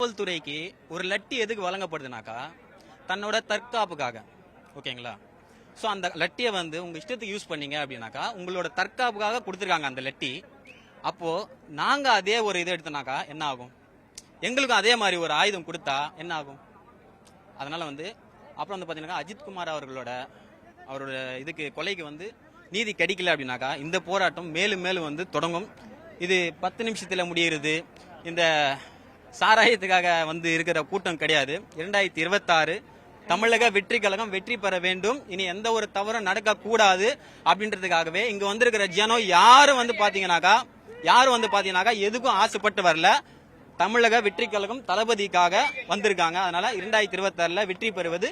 காவல்துறைக்கு ஒரு லட்டி எதுக்கு வழங்கப்படுதுனாக்கா தன்னோட தற்காப்புக்காக. ஓகேங்களா? ஸோ அந்த லட்டியை உங்க இஷ்டத்துக்கு யூஸ் பண்ணீங்க அப்படின்னாக்கா உங்களோட தற்காப்புக்காக கொடுத்துருக்காங்க அந்த லட்டி. அப்போ நாங்க அதே ஒரு இதை எடுத்தோம்னாக்கா என்ன ஆகும்? எங்களுக்கும் அதே மாதிரி ஒரு ஆயுதம் கொடுத்தா என்ன ஆகும்? அதனால அப்புறம் பாத்தீங்கன்னா அஜித்குமார் அவரோட இதுக்கு கொலைக்கு நீதி கிடைக்கல அப்படின்னாக்கா இந்த போராட்டம் மேலும் மேலும் தொடங்கும். இது 10 நிமிஷத்துல முடிகிறது. இந்த சாராயத்துக்காக இருக்கிற கூட்டம் கிடையாது. 2026 தமிழக வெற்றி கழகம் வெற்றி பெற வேண்டும். இனி எந்த ஒரு தவறும் நடக்க கூடாது அப்படின்றதுக்காகவே இங்க வந்திருக்கிற ஜனம் யாரும் பாத்தீங்கன்னாக்கா எதுக்கும் ஆசைப்பட்டு வரல. தமிழக வெற்றி கழகம் தளபதிக்காக வந்திருக்காங்க. அதனால 2026 வெற்றி பெறுவது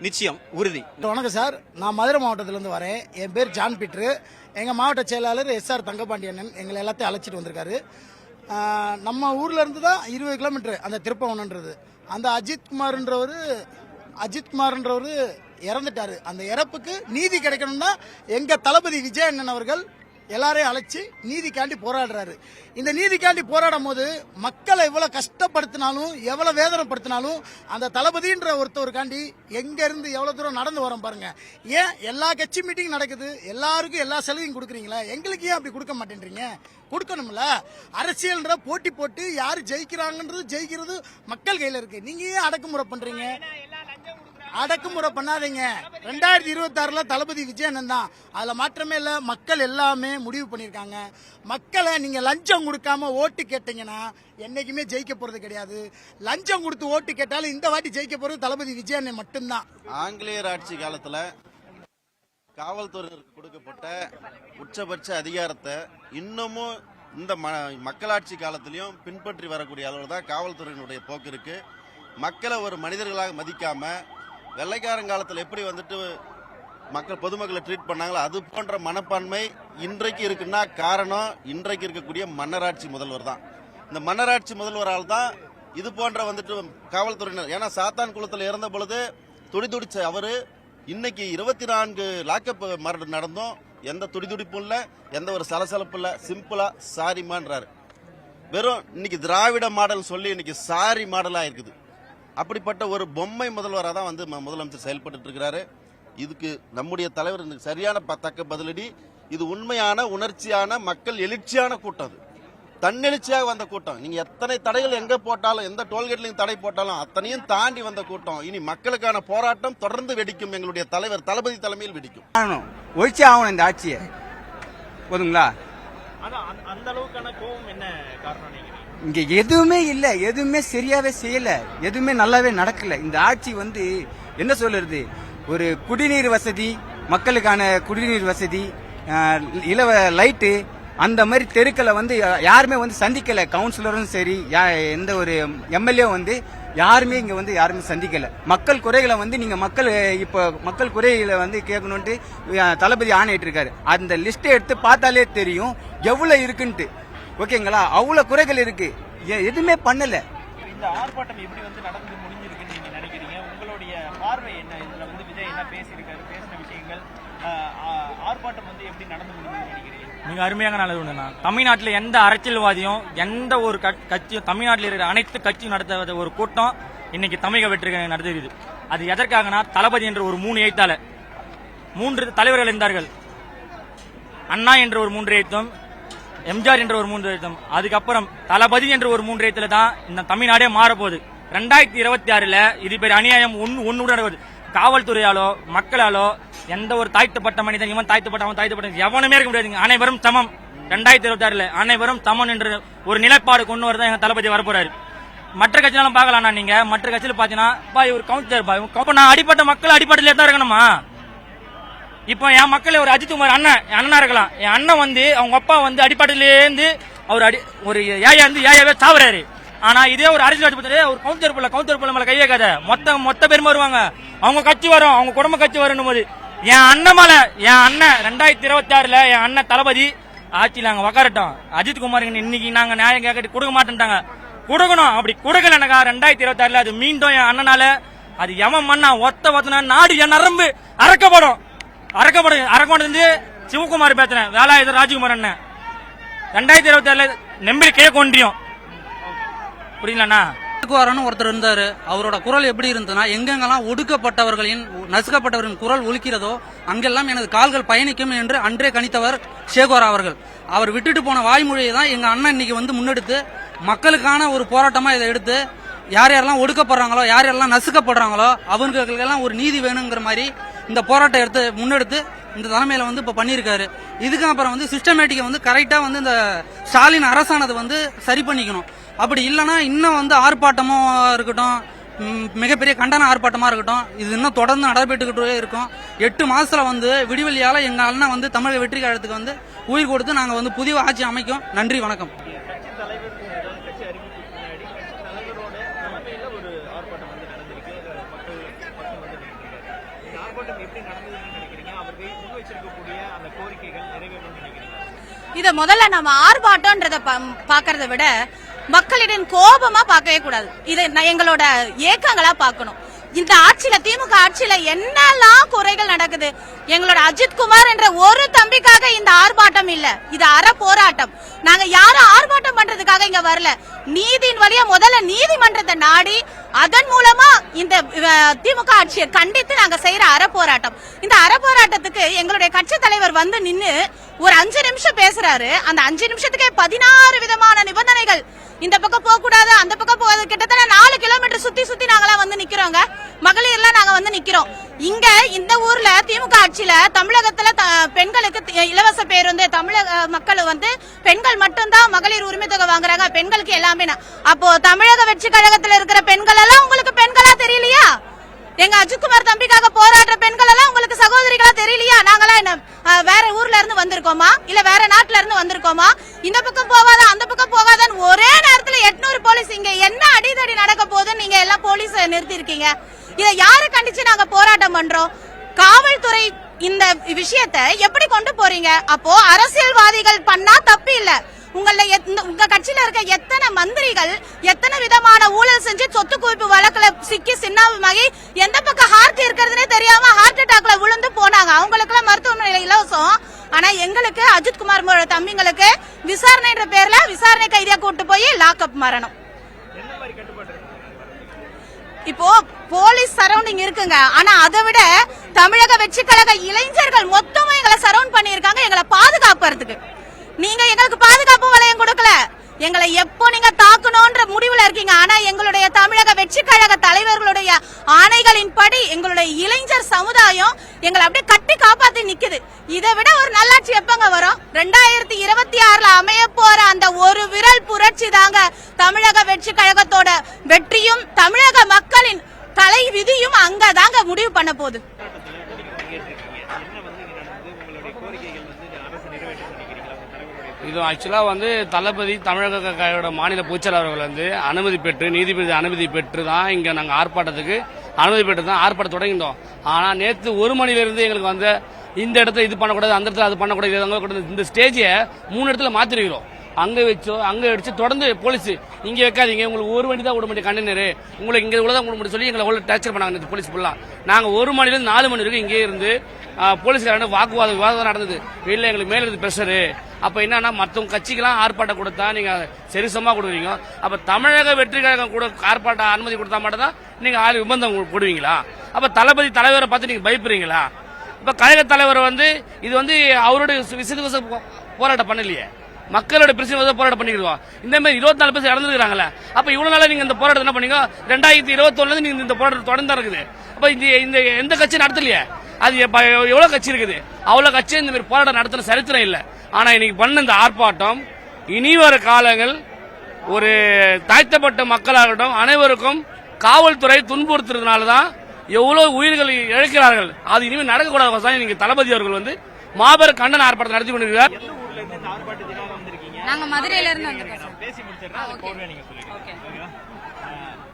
நிச்சயம், உறுதி. வணக்கம் சார், நான் மதுரை மாவட்டத்திலிருந்து வரேன். என் பேர் ஜான் பீட்ரு. எங்கள் மாவட்ட செயலாளர் SR தங்கபாண்டியன் எங்களை எல்லாத்தையும் அழைச்சிட்டு வந்திருக்காரு. நம்ம ஊர்ல இருந்து தான் 20 கிலோமீட்டர் அந்த திருப்பவனன்றது. அந்த அஜித்குமார்ன்றவர் இறந்துட்டாரு. அந்த இறப்புக்கு நீதி கிடைக்கணும்னா எங்க தளபதி விஜய் அண்ணன் அவர்கள் எல்லாரையும் அழைச்சி நீதிக்காண்டி போராடுறாரு. இந்த நீதிக்காண்டி போராடும் போது மக்களை எவ்வளவு கஷ்டப்படுத்தினாலும் எவ்வளவு வேதனைப்படுத்தினாலும் அந்த தளபதின்ற ஒருத்தவருக்காண்டி எங்க இருந்து எவ்வளவு தூரம் நடந்து வரோம் பாருங்க. ஏன் எல்லா கட்சி மீட்டிங் நடக்குது, எல்லாருக்கும் எல்லா சலுகையும் கொடுக்குறீங்களா, எங்களுக்கு ஏன் அப்படி கொடுக்க மாட்டேன்றீங்க? கொடுக்கணும்ல. அரசியல்ன்ற போட்டி போட்டு யாரு ஜெயிக்கிறது மக்கள் கையில இருக்கு. நீங்க ஏன் அடக்குமுறை பண்றீங்க? அடக்குமுறை பண்ணாதீங்க. 2026 தளபதி விஜயன் தான், அதுல மாற்றமே இல்ல. மக்கள் எல்லாமே முடிவு பண்ணிருக்காங்க. மக்களை நீங்க லஞ்சம் கொடுக்காம ஓட்டு கேட்டீங்கன்னா என்னைக்குமே ஜெயிக்க போறது கிடையாது. லஞ்சம் கொடுத்து ஓட்டு கேட்டாலும் இந்த வாட்டி ஜெயிக்க போறது தளபதி விஜயன் மட்டும்தான். ஆங்கிலேயர் ஆட்சி காலத்துல காவல்துறையினருக்கு கொடுக்கப்பட்ட உச்சபட்ச அதிகாரத்தை இன்னமும் இந்த மக்களாட்சி காலத்திலையும் பின்பற்றி வரக்கூடிய அளவில் தான் காவல்துறையினுடைய போக்கு இருக்கு. மக்களை ஒரு மனிதர்களாக மதிக்காம வெள்ளைக்காரங்காலத்தில் எப்படி பொதுமக்களை ட்ரீட் பண்ணாங்களோ அது போன்ற மனப்பான்மை இன்றைக்கு இருக்குன்னா காரணம் இன்றைக்கு இருக்கக்கூடிய மன்னராட்சி முதல்வர் தான். இந்த மன்னராட்சி முதல்வரால் தான் இது போன்ற காவல்துறையினர், ஏன்னா சாத்தான் குளத்தில் இறந்த பொழுது துடிதுடிச்ச அவரு இன்னைக்கு 24 லாக்கப் நடந்தும் எந்த துடிதுடிப்பும் இல்ல, எந்த ஒரு சலசலப்பு இல்ல, சிம்பிளா சாரிமான்றாரு. வெறும் இன்னைக்கு திராவிட மாடல் சொல்லி இன்னைக்கு சாரி மாடலா இருக்குது. அப்படிப்பட்ட ஒரு பொம்மை முதல்வராக தான் முதலமைச்சர் செயல்பட்டு இருக்கிறாரு. இதுக்கு நம்முடைய தலைவர் சரியான தக்க பதிலடி. இது உண்மையான உணர்ச்சியான மக்கள் எழுச்சியான கூட்டம், தன்னெழுச்சியாக வந்த கூட்டம். நீங்க எத்தனை தடைகள் எங்க போட்டாலும், எந்த டோல்கேட்லையும் தடை போட்டாலும் அத்தனையும் தாண்டி வந்த கூட்டம். இனி மக்களுக்கான போராட்டம் தொடர்ந்து வெடிக்கும். எங்களுடைய தலைவர் தளபதி தலைமையில் வெடிக்கும். ஒழிச்சே ஆகணும் இந்த ஆட்சியை. போதுங்களா? அந்த அளவுக்கான கோபம் என்ன காரணம்? இங்க எதுவுமே இல்ல, எதுவுமே சரியாவே செய்யல, எதுவுமே நல்லாவே நடக்கல. இந்த ஆட்சி என்ன சொல்றது, ஒரு குடிநீர் வசதி, மக்களுக்கான குடிநீர் வசதி, லைட்டு, அந்த மாதிரி தெருக்களை யாருமே சந்திக்கல. கவுன்சிலரும் சரி, எந்த ஒரு MLA யாருமே இங்க யாருமே சந்திக்கல. மக்கள் குறைகளை நீங்க மக்கள் குறைகளை கேட்கணும்ட்டு தளபதி ஆணையிட்டு இருக்காரு. அந்த லிஸ்ட் எடுத்து பார்த்தாலே தெரியும் எவ்வளவு இருக்குன்ட்டு. ஓகேங்களா? அவ்வளவு குறைகள் இருக்கு, எதுவுமே பண்ணல. இந்த ஆர்ப்பாட்டம் எப்படி நடந்து முடிஞ்சிருக்குன்னு நீங்க நினைக்கிறீங்க? உங்களுடைய பார்வை என்ன? இதுல விஜய் என்ன பேசியிருக்காரு, பேசின விஷயங்கள், ஆர்ப்பாட்டம் எப்படி நடந்து முடிஞ்சுன்னு நினைக்கிறீங்க? மிக அருமையாக நடந்ததுன்னா, தமிழ்நாட்டில் எந்த அரசியல்வாதியும் எந்த ஒரு கட்சியும், தமிழ்நாட்டில் இருக்கிற அனைத்து கட்சியும் நடத்த ஒரு கூட்டம் இன்னைக்கு தமிழக வெற்றி நடத்துகிறது. அது எதற்காகனா, தளபதி என்ற ஒரு 3 எழுத்தாளர், 3 தலைவர்கள் இருந்தார்கள். அண்ணா என்ற ஒரு 3 எழுத்தும், எம்ஜிஆர் என்ற ஒரு 3 எழுத்தும், அதுக்கப்புறம் தளபதி என்ற ஒரு 3 எழுத்துல தான் இந்த தமிழ்நாடே மாறப்போகுது. 2026 இது பெரிய அநியாயம் ஒன்னுடன் நடக்குது. காவல்துறையாலோ மக்களாலோ எந்த ஒரு தாழ்த்தப்பட்ட மனிதன், இவன் தாழ்த்தப்பட்ட எவனுமே இருக்க முடியாதுங்க. அனைவரும் சமம். 2026 அனைவரும் சமம் என்ற ஒரு நிலைப்பாடு கொண்டு வரதான் எங்க தளபதி வரப்போறாரு. மற்ற கட்சியாலும் பார்க்கலாம். நீங்க மற்ற கட்சியில பாத்தீங்கன்னா ஒரு கவுன்சிலர், நான் அடிப்பட்ட மக்கள் அடிப்படையில தான் இருக்கணுமா? இப்போ என் மக்கள் ஒரு அஜித்குமார் அண்ணனா இருக்கலாம். என் அண்ணன் அவங்க அப்பா அடிப்படையிலேருந்து அவர் ஒரு ஏயாவே சாவுறாரு. ஆனா இதே ஒரு அரசியல் ஒரு கவுன்சிலர் பிள்ளை மேல கை வைக்காத, மொத்த பேருமே வருவாங்க. அவங்க கட்சி வரும், அவங்க குடும்ப கட்சி வரும் போது என் அண்ணன் 2026 என் அண்ணன் தளபதி ஆட்சியில் நாங்க உக்காரட்டோம். அஜித்குமார் இன்னைக்கு நாங்க நியாயம் கேட்க கொடுக்க மாட்டேன்ட்டாங்க. கொடுக்கணும். அப்படி கொடுக்கலனாக்கா 2026 அது மீண்டும் என் அண்ணனால அது எவன் மண்ணா ஒத்தனா நாடு என் நரம்பு அரக்கோடு சிவகுமார் பேசுறேன், வேலாயுத ராஜ்குமார் அண்ணன் 2026 நம்பி கேட்க ஒன்றியும். புரியுங்களா? சேகுவாரான்னு ஒருத்தர் இருந்தாரு. அவரோட குரல் எப்படி இருந்ததுன்னா, எங்கெங்கெல்லாம் ஒடுக்கப்பட்டவர்களின் நசுக்கப்பட்டவரின் குரல் ஒலிக்கிறதோ அங்கெல்லாம் எனது கால்கள் பயணிக்கும் என்று அன்றே கணித்தவர் சேகுவாரா அவர்கள். அவர் விட்டுட்டு போன வாய்மொழியை தான் எங்க அண்ணன் இன்னைக்கு வந்து முன்னெடுத்து மக்களுக்கான ஒரு போராட்டமா இதை எடுத்து யார் யாரெல்லாம் ஒடுக்கப்படுறாங்களோ, யார் யாரெல்லாம் நசுக்கப்படுறாங்களோ அவங்களுக்கெல்லாம் ஒரு நீதி வேணுங்கிற மாதிரி இந்த போராட்டம் எடுத்து முன்னெடுத்து இந்த தலைமையில வந்து இப்ப பண்ணியிருக்காரு. இதுக்கு அப்புறம் வந்து சிஸ்டமேட்டிக்கா வந்து கரெக்டா வந்து இந்த ஸ்டாலின் அரசானது வந்து சரி பண்ணிக்கணும். அப்படி இல்லைன்னா இன்னும் வந்து ஆர்ப்பாட்டமும் இருக்கட்டும், மிகப்பெரிய கண்டன ஆர்ப்பாட்டமா இருக்கட்டும், இது இன்னும் தொடர்ந்து நடைபெற்றுக்கிட்டே இருக்கும். 8 மாசத்துல வந்து விடிவெளியால எங்க அண்ணன் வந்து தமிழக வெற்றி கழகத்துக்கு வந்து உயிர் கொடுத்து நாங்க வந்து புதிய ஆட்சி அமைக்கும். நன்றி, வணக்கம். கட்சி தலைவர் கட்சி அறிவிப்புக்கு முன்னாடி கட்சி தலைவரோட தலைமையில ஒரு ஆர்ப்பாட்டம் வந்து நடந்திருக்கு. மக்கள் வந்து இந்த ஆர்ப்பாட்டம் எப்படி நடந்ததுன்னு நினைக்கிறீங்க? அவர்கள் முன் வச்சிருக்கக்கூடிய அந்த கோரிக்கைகள் நிறைவேறும் நினைக்கிறீங்க? இத முதல்ல நம்ம ஆர்ப்பாட்டம்ன்றத பாக்குறத விட மக்களிடம் கோபமா பார்க்கவே கூடாது. இதை எங்களோட ஏக்கங்களா பார்க்கணும். இந்த ஆட்சியில, திமுக ஆட்சியில என்னெல்லாம் குறைகள் நடக்குது. எங்களோட அஜித்குமார் என்ற ஒரு தம்பிக்காக இந்த ஆர்ப்பாட்டம் இல்ல, இது அற போராட்டம். நாங்க யாரும் ஆர்ப்பாட்டம் பண்றதுக்காக இங்க வரல. நீதியின் வழியா முதல்ல நீதிமன்றத்தை நாடி அதன் மூலமா இந்த திமுக ஆட்சியை கண்டித்து நாங்க செய்யற அற போராட்டம். இந்த அற போராட்டத்துக்கு எங்களுடைய கட்சி தலைவர் வந்து நின்னு ஒரு 5 நிமிஷம் பேசுறாரு. அந்த 5 நிமிஷத்துக்கே 16 விதமான நிபந்தனைகள். இந்த பக்கம் போக கூடாது, அந்த பக்கம் போகாது. கிட்டத்தட்ட 4 கிலோமீட்டர் சுத்தி சுத்தி நாங்களாம் வந்து நிக்கிறோங்க. மகளிர்லாம் நாங்க வந்து நிக்கிறோம். இங்க இந்த ஊர்ல திமுக ஆட்சியில தமிழகத்துல பெண்களுக்கு இலவச பேருந்து, தமிழக மக்கள் வந்து பெண்கள் மட்டும்தான் மகளிர் உரிமை தொகை வாங்குறாங்க, பெண்களுக்கு எல்லாமே. அப்போ தமிழக வெற்றி கழகத்துல இருக்கிற பெண்கள் எல்லாம் உங்களுக்கு பெண்களா தெரியலையா? எங்க அஜித்குமார் தம்பிக்காக போராடுற பெண்கள் எல்லாம் உங்களுக்கு சகோதரிகளா தெரியலையா? நாங்களாம் என்ன வேற ஊர்ல இருந்து வந்திருக்கோமா, இல்ல வேற நாட்டுல இருந்து வந்திருக்கோமா? இந்த பக்கம் போகாத, அந்த பக்கம் போகாதன்னு ஒரே நேரத்துல 800 போலீஸ். இங்க என்ன அடிதடி நடக்க போகுதுன்னு நீங்க எல்லாம் போலீஸ் நிறுத்தி இருக்கீங்க. இதை யாரு கண்டிச்சு நாங்க போராட்டம் பண்றோம்? காவல்துறை இந்த விஷயத்தை எப்படி கொண்டு போறீங்க? அப்போ அரசியல்வாதிகள் பண்ணா தப்பு இல்ல. உங்க கட்சியில இருக்க எத்தனை மந்திரிகள் எத்தனை விதமான ஊழல் செஞ்சு சொத்து குவிப்பு வழக்குல சிக்கி சின்னாமாகி எந்த பக்கம் ஹார்ட் இருக்கிறதுனே தெரியாம ஹார்ட் அட்டாக்ல விழுந்து போனாங்க. அவங்களுக்கு எல்லாம் மருத்துவமனை இலவசம். ஆனா எங்களுக்கு அஜித்குமார் தம்பிங்களுக்கு விசாரணைன்ற பேர்ல விசாரணை கைதியா கூட்டு போய் லாக்அப் மரணம். இப்போ போலீஸ் சரௌண்டிங் இருக்குங்க. ஆனா அதை விட தமிழக வெற்றி கழக இளைஞர்கள் மொத்தமும் எங்களை சரௌண்ட் பண்ணிருக்காங்க எங்களை பாதுகாப்புறதுக்கு. நீங்க எங்களுக்கு பாதுகாப்பு வளையம் கொடுக்கல. எங்களை எப்போ நீங்க தாக்கணும்ன்ற முடிவுல இருக்கீங்க. ஆனா எங்களுடைய தமிழக வெற்றி கழக தலைவர்களுடைய ஆணைகளின் படி எங்களுடைய இளைஞர் சமுதாயம் எங்களை அப்படியே கட்டி காப்பாத்தி நிக்குது. இதை விட ஒரு நல்லாட்சி எப்பங்க வரும்? 2026ல அமைய போற அந்த ஒரு விரல் புரட்சி தாங்க தமிழக வெற்றி கழகத்தோட வெற்றியும் தமிழக மக்களின் தலை விதியும் அங்கதாங்க முடிவு பண்ண போகுது. இது ஆக்சுவலாக வந்து தளபதி தமிழக கழக மாநில பொதுச்செயலாளர் அவர்கள் வந்து அனுமதி பெற்று, நீதிபதி அனுமதி பெற்று தான் இங்கே நாங்கள் ஆர்ப்பாட்டத்துக்கு அனுமதி பெற்று தான் ஆர்ப்பாட்டம் தொடங்கிட்டோம். ஆனால் நேற்று 1 மணிலிருந்து எங்களுக்கு வந்து இந்த இடத்துல இது பண்ணக்கூடாது, அந்த இடத்துல அது பண்ணக்கூடாது, இந்த ஸ்டேஜை 3 இடத்துல மாற்றிருக்கிறோம். அங்கே வச்சு தொடர்ந்து போலீஸ் இங்கே வைக்காதீங்க, உங்களுக்கு 1 மணி தான் விட முடியும் கண்டெய்னர், உங்களுக்கு இங்கே இவ்வளோ தான் விட முடியும் சொல்லி எங்களை அவ்வளோ டார்ச்சர் பண்ணாங்க போலீஸ் ஃபுல்லாக. நாங்கள் 1 மணிலேருந்து 4 மணி வரைக்கும் இங்கே இருந்து போலீஸ்காரங்க விவாதம் நடந்தது. வெளியில் எங்களுக்கு மேலே இருந்து ப்ரெஷரு. அப்போ என்னன்னா மற்றவங்க கட்சிக்கெல்லாம் ஆர்ப்பாட்டம் கொடுத்தா நீங்கள் சரிசமாக கொடுக்குறீங்க. அப்போ தமிழக வெற்றி கழகம் கூட ஆர்ப்பாட்டம் அனுமதி கொடுத்தா மட்டும் தான் நீங்கள் விபந்தம் போடுவீங்களா? அப்போ தளபதி தலைவரை பார்த்து நீங்கள் பயப்படுறீங்களா? இப்போ கழக தலைவர் வந்து இது வந்து அவருடைய விஷயத்துக்கு போராட்டம் பண்ணலையே, மக்களோட பிரச்சனை போராட்டம் பண்ணிடுவோம். இந்த மாதிரி 24 பேர் இறந்துருக்காங்களே. அப்ப இவ்வளவு நாள நீங்க இந்த போராட்டம் என்ன பண்ணீங்க? 2021 நீங்க இந்த போராட்டம் தொடர்ந்து இருக்குது. அப்ப இந்த எந்த கட்சி நடத்தலையே? அது எவ்வளவு கட்சி இருக்குது? அவ்வளவு கட்சி இந்த மாதிரி போராட்டம் நடத்துற சரித்திரம் இல்லை. ஆனா இன்னைக்கு பண்ண இந்த ஆர்ப்பாட்டம் இனி வர காலங்கள் ஒரு தாழ்த்தப்பட்ட மக்களாகட்டும் அனைவருக்கும் காவல்துறை துன்புறுத்துறதுனாலதான் எவ்வளவு உயிர்கள் இழக்கிறார்கள். அது இனிமேல் நடக்கக்கூடாது. நீங்க தளபதி அவர்கள் வந்து மாபெரும் கண்டன ஆர்ப்பாட்டம் நடத்தி கொண்டிருக்கிறார். நாங்க மதுரையில இருந்து வந்திருக்கோம். பேசி முடிச்சிடறேன். நீங்க சொல்லுங்க.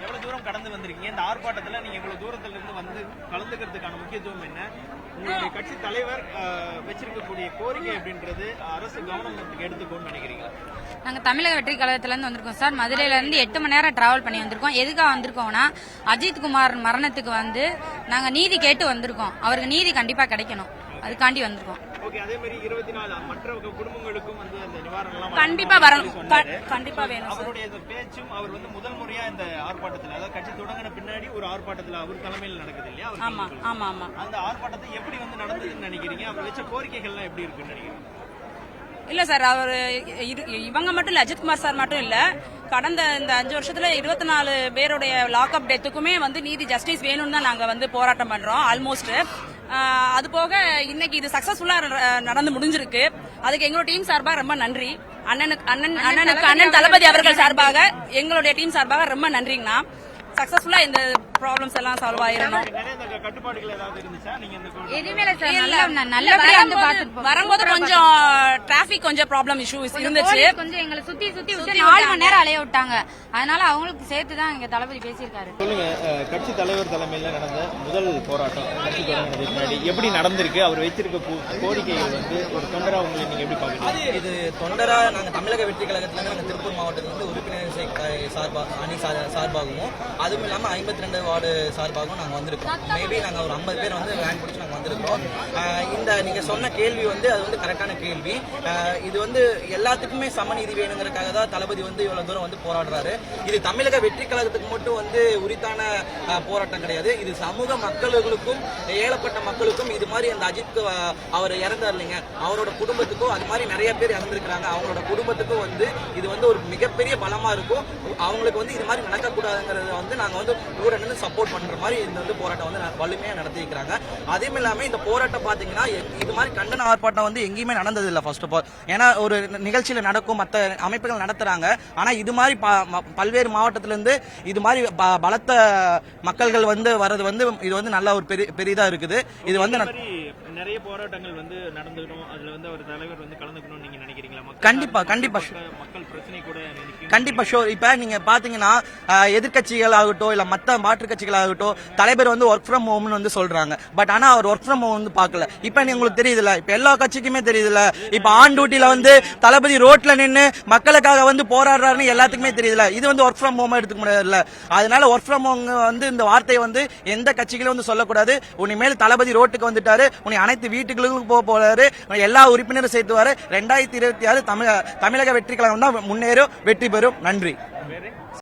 எவ்வளவு தூரம் கடந்து வந்திருக்கீங்க? இந்த ஆர்ப்பாட்டத்துல நீங்க இவ்வளவு தூரத்துல இருந்து வந்து கலந்துக்கிறதுக்கான முக்கியத்துவம் என்ன? உங்களுடைய கட்சி தலைவர் வச்சிருக்கக்கூடிய கோரிக்கை அப்படின்றது அரசு கவனத்துக்கு எடுத்துக்கோன்னு நினைக்கிறீங்களா? நாங்க தமிழக வெற்றி கழகத்துல இருந்து வந்திருக்கோம் சார். மதுரையில இருந்து 8 மணி நேரம் டிராவல் பண்ணி வந்திருக்கோம். எதுக்காக வந்திருக்கோம்னா அஜித்குமார் மரணத்துக்கு வந்து நாங்க நீதி கேட்டு வந்திருக்கோம். அவருக்கு நீதி கண்டிப்பா கிடைக்கணும், அதுக்காண்டி வந்திருக்கோம். ஓகே, அதே மாதிரி 24 மற்ற குடும்பங்களுக்கும் வந்து அந்த நிவாரணம் கண்டிப்பா வரணும். கண்டிப்பா வேணும். அவருடைய இந்த பேச்சும் அவர் வந்து முதல் முறையா இந்த ஆர்ப்பாட்டத்தில், அதாவது கட்சி தொடங்கின பின்னாடி ஒரு ஆர்ப்பாட்டத்தில் அவர் தலைமையில் நடக்குது இல்லையா? ஆமா ஆமா ஆமா. அந்த ஆர்ப்பாட்டத்தை எப்படி வந்து நடந்ததுன்னு நினைக்கிறீங்க? அவர் வச்ச கோரிக்கைகள்லாம் எப்படி இருக்குன்னு நினைக்கிறீங்க? இல்ல சார், அவர் இவங்க மட்டும் இல்ல, அஜித்குமார் சார் மட்டும் இல்ல, கடந்த இந்த 5 வருஷத்துல 24 பேருடைய லாக்அப் டெத்துக்குமே வந்து நீதி ஜஸ்டிஸ் வேணும்னு தான் நாங்க வந்து போராட்டம் பண்றோம் ஆல்மோஸ்ட். அது போக இன்னைக்கு இது சக்சஸ்ஃபுல்லா நடந்து முடிஞ்சிருக்கு. அதுக்கு எங்களோட டீம் சார்பாக ரொம்ப நன்றி. அண்ணன் தளபதி அவர்கள் சார்பாக எங்களுடைய டீம் சார்பாக ரொம்ப நன்றிங்கண்ணா. சக்சஸ்ஃபுல்லா இந்த ப்ராப்ளம்ஸ் எல்லாம் சால்வ் ஆயிரணும். கட்டுப்பாடுகள் ஏதாவது இருந்துச்சா? நீங்க வரும்போது கொஞ்சம் டிராபிக் கொஞ்சம் ப்ராப்ளம் இஷ்யூஸ் இருந்துச்சு. கொஞ்சம் எங்களை சுத்தி 4 மணி நேரம் அலைய விட்டாங்க. அதனால அவங்களுக்கு சேர்த்து தான் இங்க தளபதி பேசியிருக்காரு. சொல்லுங்க, கட்சி தலைவர் தலைமையில் நடந்த முதல் போராட்டம் கட்சி தொடங்கினதுக்கு முன்னாடி எப்படி நடந்திருக்கு? அவர் வைத்திருக்க கோரிக்கைகள் வந்து ஒரு தொண்டரா உங்களை நீங்க எப்படி பாக்குறீங்க? இது தொண்டரா நாங்க தமிழக வெற்றி கழகத்துல நாங்க திருப்பூர் மாவட்டத்திலிருந்து உறுப்பினர் சார்பாகவும் அதுவும் இல்லாம 52 வார்டு சார்பாகவும் நாங்க வந்திருக்கோம். மேபி நாங்க ஒரு 50 பேர் வந்து வேன் பிடிச்சி நாங்க வந்திருக்கோம். இந்த நீங்க சொன்ன கேள்வி வந்து அது வந்து கரெக்டான கேள்வி. இது வந்து எல்லாத்துக்குமே சமநீதி வேணுங்கிறதுக்காக தான் தளபதி வந்து இவ்வளவு தூரம் வந்து போராடுறாரு. இது தமிழக வெற்றி கழகத்துக்கு மட்டும் வந்து உரித்தான போராட்டம் கிடையாது. இது சமூக மக்களுக்கும் ஏழப்பட்ட மக்களுக்கும் இது மாதிரி அந்த அஜித் அவர் இறந்தார் இல்லைங்க, அவரோட குடும்பத்துக்கும் அது மாதிரி நிறைய பேர் இறந்திருக்கிறாங்க. அவங்களோட குடும்பத்துக்கும் வந்து இது வந்து ஒரு மிகப்பெரிய பலமா இருக்கும். அவங்களுக்கு வந்து இது மாதிரி நடக்கக்கூடாதுங்கிறத வந்து நாங்க வந்து கூட நின்று சப்போர்ட் பண்ற மாதிரி இந்த வந்து போராட்டம் வந்து வலிமையா நடத்திக்கிறாங்க. அதே இல்லாம இந்த போராட்டம் பாத்தீங்கன்னா இது மாதிரி கண்டன ஆர்ப்பாட்டம் வந்து எங்கேயுமே நடந்தது இல்லை. ஃபர்ஸ்ட் ஆஃப் ஆல், ஏன்னா ஒரு நிகழ்ச்சியில நடக்கும், மற்ற அமைப்புகள் நடத்துறாங்க. ஆனா இது மாதிரி பல்வேறு மாவட்டத்திலிருந்து இது மாதிரி பலத்த மக்கள்கள் வந்து வர்றது வந்து இது வந்து நல்ல ஒரு பெரிதா இருக்குது. இது வந்து நிறைய போராட்டங்கள் வந்து நடந்துடும். அதுல வந்து ஒரு தலைவர் வந்து கலந்துக்கணும்னு நீங்க நினைக்கிறீங்களா? கண்டிப்பா மக்கள் பிரச்சனை கூட கண்டிப்பா ஷோர். இப்ப நீங்க பாத்தீங்கன்னா எதிர்கட்சிகள் ஆகட்டும் இல்ல மத்த மாற்று கட்சிகள் ஆகட்டும் தலைவர் வந்து ஒர்க் ஃப்ரம் ஹோம்னு வந்து சொல்றாங்க. பட் ஆனா அவர் ஒர்க் ஃப்ரம் ஹோம் வந்து பாக்கல. இப்ப உங்களுக்கு தெரியுதுல, இப்ப எல்லா கட்சிக்குமே தெரியுதுல, இப்ப ஆன் டியூட்டில வந்து தளபதி ரோட்ல நின்று மக்களுக்காக வந்து போராடுறாருன்னு எல்லாத்துக்குமே தெரியுதுல. இது வந்து ஒர்க் ஃப்ரம் ஹோம் எடுத்துக்க முடியாதுல்ல. அதனால ஒர்க் ஃப்ரம் ஹோம் வந்து இந்த வார்த்தையை வந்து எந்த கட்சிகளும் வந்து சொல்லக்கூடாது. உனிமேல் தளபதி ரோட்டுக்கு வந்துட்டாரு, உனி அனைத்து வீட்டுகளுக்கும் போறாரு, எல்லா உறுப்பினரும் சேர்த்துவாரு. 2026 தமிழக வெற்றி கழகம் தான் முன்னேறும், வெற்றி பெறும். நன்றி.